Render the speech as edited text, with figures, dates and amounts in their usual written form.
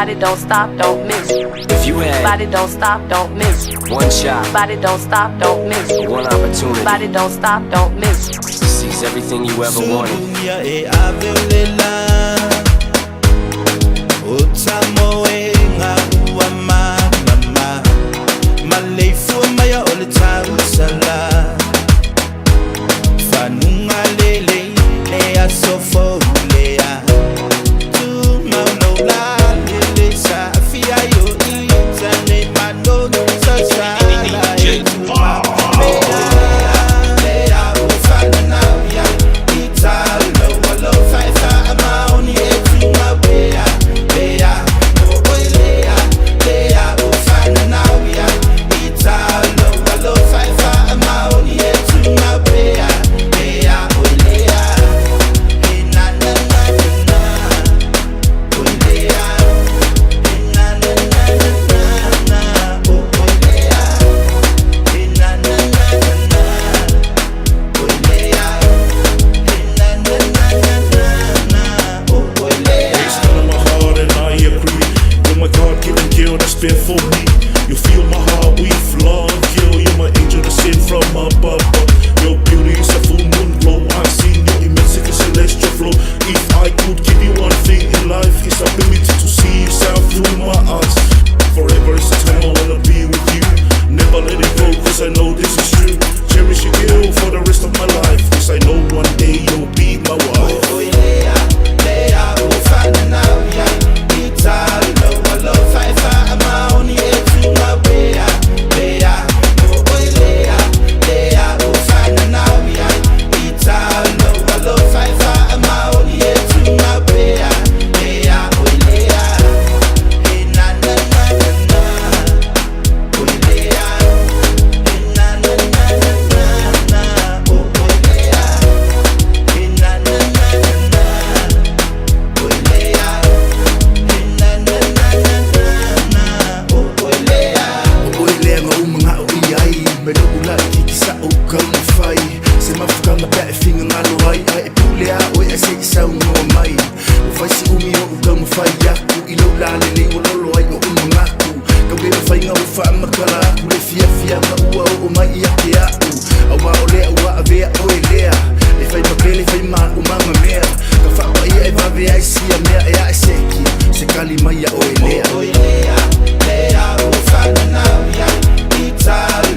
Body don't stop, don't miss. If you had Body don't stop, don't miss. one shot, Body don't stop, don't miss. one opportunity Body don't stop, don't miss. to seize everything you ever wanted. Sudunya avelela Utamo wenga uama mama Maleifu maya all the time sala Fanunga lele lea sofo lea Tu maunola lele sa fia yo itane mano sa sala ituma mea lea ufana na ya italo walo faifa amaoni etuma bea bea oh lea lea ufana na ya italo walo faifa amaoni etuma bea bea oh lea na na na na oh lea na na na na oh lea na na na na oh lea It's none of my heart and I agree. You're my God-given girl that's been for me. You feel my heart with love, yo. You're my angel that sent from above. Your beauty is a full moon glow. I've seen your immensity, celestial flow. If I could give you one thing in life, it's ability to see yourself through my eyes. Forever is the time I wanna be with you. Never let it go, cause I know this is true. Cherish you, girl, for the rest of my life. Cause I know one day you'll be my wife. Maya oelea, lea ufana na ya italo